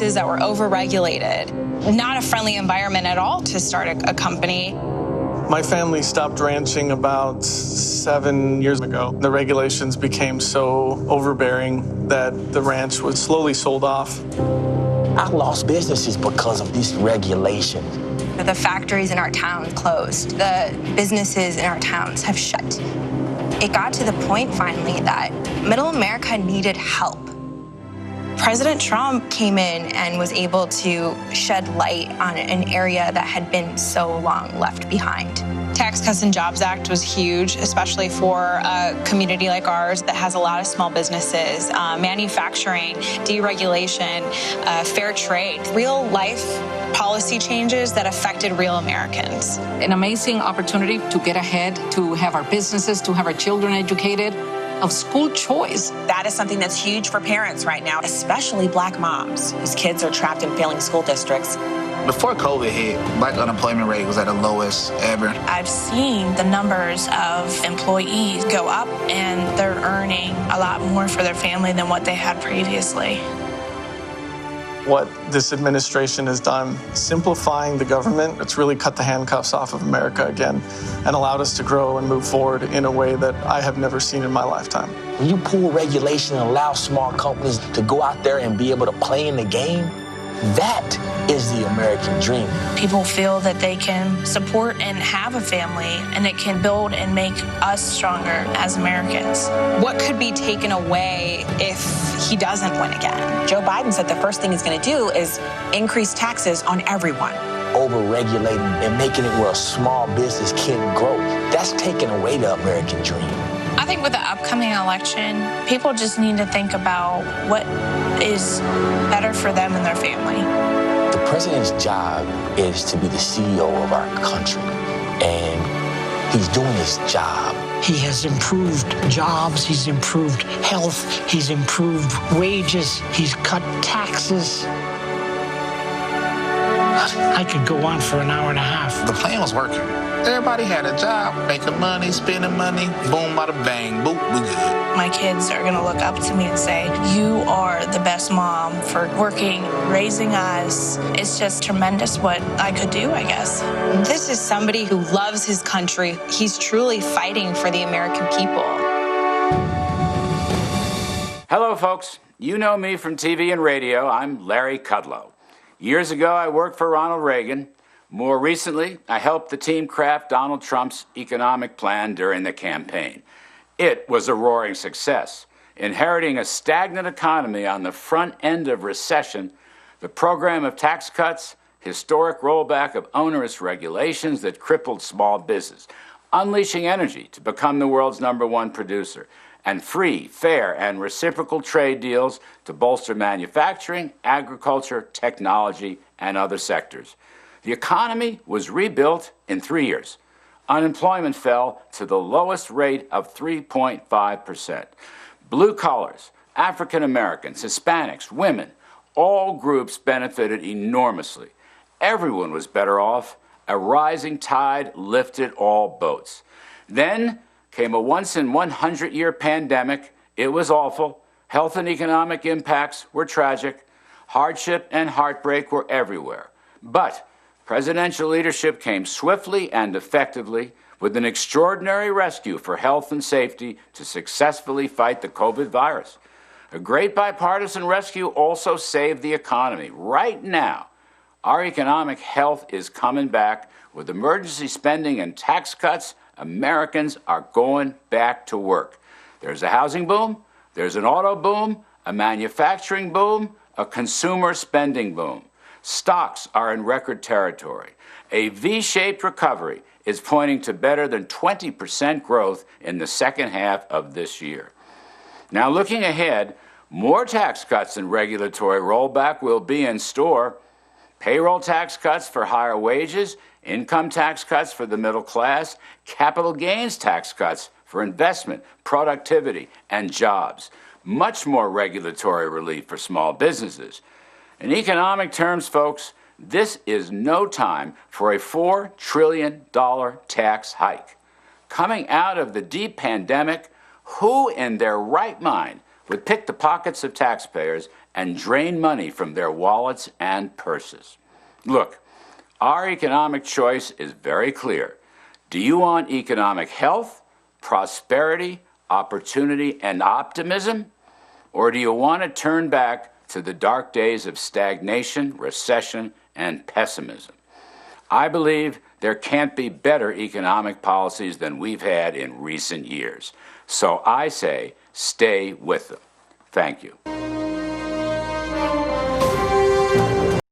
that were overregulated, not a friendly environment at all to start a company. My family stopped ranching about 7 years ago. The regulations became so overbearing that the ranch was slowly sold off. I lost businesses because of these regulations. The factories in our town closed. The businesses in our towns have shut. It got to the point finally that Middle America needed help. President Trump came in and was able to shed light on an area that had been so long left behind. Tax Cuts and Jobs Act was huge, especially for a community like ours that has a lot of small businesses, manufacturing, deregulation, fair trade, real life policy changes that affected real Americans. An amazing opportunity to get ahead, to have our businesses, to have our children educated, of school choice. That is something that's huge for parents right now, especially Black moms whose kids are trapped in failing school districts. Before COVID hit, Black unemployment rate was at the lowest ever. I've seen the numbers of employees go up, and they're earning a lot more for their family than what they had previously. What this administration has done, simplifying the government, it's really cut the handcuffs off of America again and allowed us to grow and move forward in a way that I have never seen in my lifetime. When you pull regulation and allow small companies to go out there and be able to play in the game, that is the American dream. People feel that they can support and have a family, and it can build and make us stronger as Americans. What could be taken away if he doesn't win again? Joe Biden said the first thing he's going to do is increase taxes on everyone. Over-regulating and making it where a small business can't grow, that's taking away the American dream. I think with the upcoming election, people just need to think about what is better for them and their family. The president's job is to be the CEO of our country, and he's doing his job. He has improved jobs, he's improved health, he's improved wages, he's cut taxes. I could go on for an hour and a half. The plan was working. Everybody had a job, making money, spending money, boom, bada bang, boop, we good. My kids are going to look up to me and say, you are the best mom for working, raising us. It's just tremendous what I could do, I guess. This is somebody who loves his country. He's truly fighting for the American people. Hello, folks. You know me from TV and radio. I'm Larry Kudlow. Years ago, I worked for Ronald Reagan. More recently, I helped the team craft Donald Trump's economic plan during the campaign. It was a roaring success. Inheriting a stagnant economy on the front end of recession, the program of tax cuts, historic rollback of onerous regulations that crippled small business, unleashing energy to become the world's #1 producer, and free, fair, and reciprocal trade deals to bolster manufacturing, agriculture, technology, and other sectors. The economy was rebuilt in 3 years. Unemployment fell to the lowest rate of 3.5%. Blue collars, African Americans, Hispanics, women, all groups benefited enormously. Everyone was better off. A rising tide lifted all boats. Then came a once-in-100-year pandemic. It was awful. Health and economic impacts were tragic. Hardship and heartbreak were everywhere. But presidential leadership came swiftly and effectively with an extraordinary rescue for health and safety to successfully fight the COVID virus. A great bipartisan rescue also saved the economy. Right now, our economic health is coming back. With emergency spending and tax cuts, Americans are going back to work. There's a housing boom, there's an auto boom, a manufacturing boom, a consumer spending boom. Stocks are in record territory. A V-shaped recovery is pointing to better than 20% growth in the second half of this year. Now, looking ahead, more tax cuts and regulatory rollback will be in store. Payroll tax cuts for higher wages, income tax cuts for the middle class, capital gains tax cuts for investment, productivity, and jobs. Much more regulatory relief for small businesses. In economic terms, folks, this is no time for a $4 trillion tax hike. Coming out of the deep pandemic, who in their right mind would pick the pockets of taxpayers and drain money from their wallets and purses. Look, our economic choice is very clear. Do you want economic health, prosperity, opportunity, and optimism? Or do you want to turn back to the dark days of stagnation, recession, and pessimism? I believe there can't be better economic policies than we've had in recent years. So I say, stay with them. Thank you.